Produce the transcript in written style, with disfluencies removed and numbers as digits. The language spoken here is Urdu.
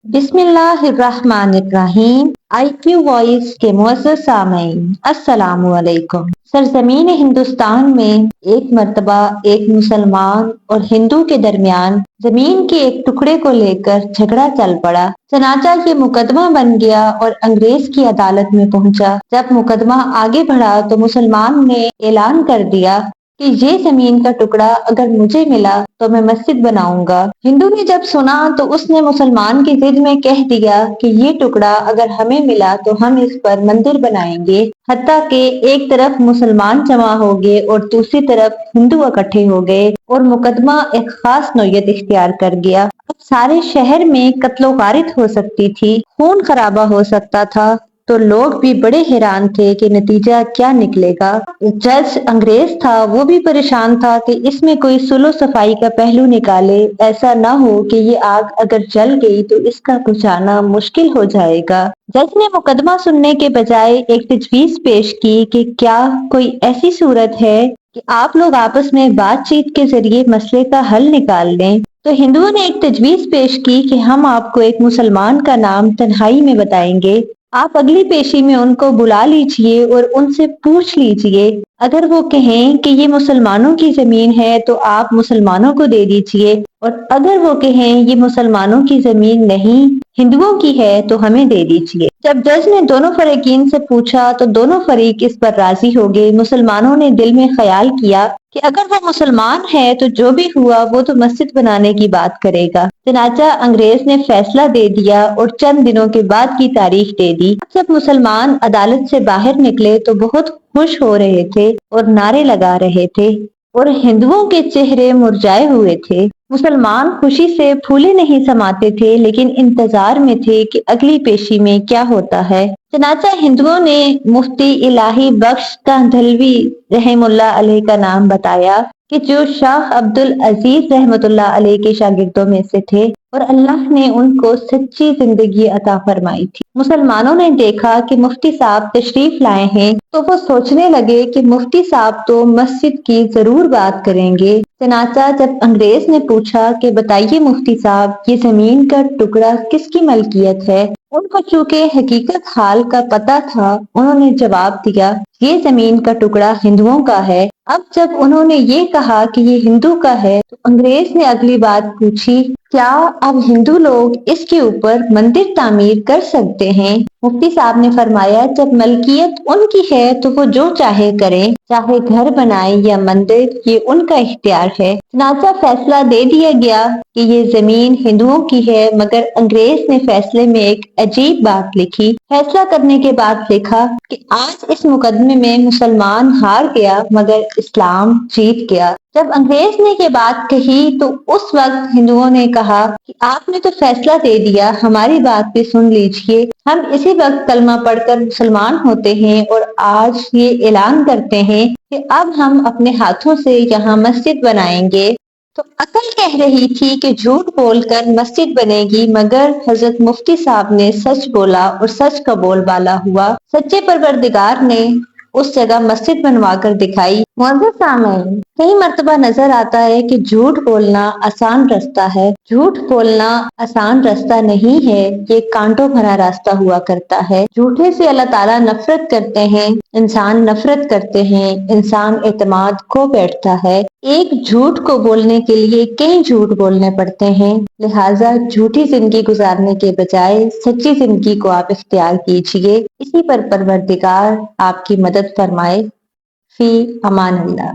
بسم اللہ الرحمن الرحیم۔ آئی کیو وائس کے معزز سامعین، السلام علیکم۔ سرزمین ہندوستان میں ایک مرتبہ ایک مسلمان اور ہندو کے درمیان زمین کے ایک ٹکڑے کو لے کر جھگڑا چل پڑا۔ چنانچہ یہ مقدمہ بن گیا اور انگریز کی عدالت میں پہنچا۔ جب مقدمہ آگے بڑھا تو مسلمان نے اعلان کر دیا کہ یہ زمین کا ٹکڑا اگر مجھے ملا تو میں مسجد بناؤں گا۔ ہندو نے جب سنا تو اس نے مسلمان کی ضد میں کہہ دیا کہ یہ ٹکڑا اگر ہمیں ملا تو ہم اس پر مندر بنائیں گے، حتیٰ کہ ایک طرف مسلمان جمع ہو گئے اور دوسری طرف ہندو اکٹھے ہو گئے اور مقدمہ ایک خاص نوعیت اختیار کر گیا۔ اب سارے شہر میں قتل و غارت ہو سکتی تھی، خون خرابہ ہو سکتا تھا، تو لوگ بھی بڑے حیران تھے کہ نتیجہ کیا نکلے گا۔ جج انگریز تھا، وہ بھی پریشان تھا کہ اس میں کوئی صلح و صفائی کا پہلو نکالے، ایسا نہ ہو کہ یہ آگ اگر جل گئی تو اس کا بجھانا مشکل ہو جائے گا۔ جج نے مقدمہ سننے کے بجائے ایک تجویز پیش کی کہ کیا کوئی ایسی صورت ہے کہ آپ لوگ آپس میں بات چیت کے ذریعے مسئلے کا حل نکال لیں۔ تو ہندوؤں نے ایک تجویز پیش کی کہ ہم آپ کو ایک مسلمان کا نام تنہائی میں بتائیں گے، آپ اگلی پیشی میں ان کو بلا لیجئے اور ان سے پوچھ لیجئے، اگر وہ کہیں کہ یہ مسلمانوں کی زمین ہے تو آپ مسلمانوں کو دے دیجئے، اور اگر وہ کہیں یہ مسلمانوں کی زمین نہیں ہندوؤں کی ہے تو ہمیں دے دیجئے۔ جب جج نے دونوں فریقین سے پوچھا تو دونوں فریق اس پر راضی ہو گئے۔ مسلمانوں نے دل میں خیال کیا کہ اگر وہ مسلمان ہے تو جو بھی ہوا وہ تو مسجد بنانے کی بات کرے گا۔ چنانچہ انگریز نے فیصلہ دے دیا اور چند دنوں کے بعد کی تاریخ دے دی۔ جب مسلمان عدالت سے باہر نکلے تو بہت خوش ہو رہے تھے اور نعرے لگا رہے تھے، اور ہندوؤں کے چہرے مرجھائے ہوئے تھے۔ مسلمان خوشی سے پھولے نہیں سماتے تھے، لیکن انتظار میں تھے کہ اگلی پیشی میں کیا ہوتا ہے۔ چنانچہ ہندوؤں نے مفتی الہی بخش کاندھلوی رحم اللہ علیہ کا نام بتایا کہ جو شاہ عبد العزیز رحمۃ اللہ علیہ کے شاگردوں میں سے تھے، اور اللہ نے ان کو سچی زندگی عطا فرمائی تھی۔ مسلمانوں نے دیکھا کہ مفتی صاحب تشریف لائے ہیں تو وہ سوچنے لگے کہ مفتی صاحب تو مسجد کی ضرور بات کریں گے۔ چنانچہ جب انگریز نے پوچھا کہ بتائیے مفتی صاحب، یہ زمین کا ٹکڑا کس کی ملکیت ہے، ان کو چونکہ حقیقت حال کا پتہ تھا، انہوں نے جواب دیا یہ زمین کا ٹکڑا ہندوؤں کا ہے۔ اب جب انہوں نے یہ کہا کہ یہ ہندو کا ہے تو انگریز نے اگلی بات پوچھی، کیا اب ہندو لوگ اس کے اوپر مندر تعمیر کر سکتے ہیں؟ مفتی صاحب نے فرمایا جب ملکیت ان کی ہے تو وہ جو چاہے کریں، چاہے گھر بنائیں یا مندر، یہ ان کا اختیار ہے۔ چنانچہ فیصلہ دے دیا گیا کہ یہ زمین ہندوؤں کی ہے، مگر انگریز نے فیصلے میں ایک عجیب بات لکھی۔ فیصلہ کرنے کے بعد لکھا کہ آج اس مقدمے میں مسلمان ہار گیا مگر اسلام جیت گیا۔ جب انگریز نے یہ بات کہی تو اس وقت ہندوؤں نے کہا کہ آپ نے تو فیصلہ دے دیا، ہماری بات بھی سن لیجئے، ہم اسی وقت کلمہ پڑھ کر مسلمان ہوتے ہیں اور آج یہ اعلان کرتے ہیں کہ اب ہم اپنے ہاتھوں سے یہاں مسجد بنائیں گے۔ تو عقل کہہ رہی تھی کہ جھوٹ بول کر مسجد بنے گی، مگر حضرت مفتی صاحب نے سچ بولا اور سچ کا بول بالا ہوا۔ سچے پروردگار نے اس جگہ مسجد بنوا کر دکھائی۔ معزز سامعین، کئی مرتبہ نظر آتا ہے کہ جھوٹ بولنا آسان رستہ ہے۔ جھوٹ بولنا آسان رستہ نہیں ہے، یہ کانٹوں بھرا راستہ ہوا کرتا ہے۔ جھوٹے سے اللہ تعالیٰ نفرت کرتے ہیں، انسان نفرت کرتے ہیں، انسان اعتماد کھو بیٹھتا ہے۔ ایک جھوٹ کو بولنے کے لیے کئی جھوٹ بولنے پڑتے ہیں، لہٰذا جھوٹی زندگی گزارنے کے بجائے سچی زندگی کو آپ اختیار کیجئے۔ اسی پر پروردگار آپ کی مدد فرمائے۔ فی امان اللہ۔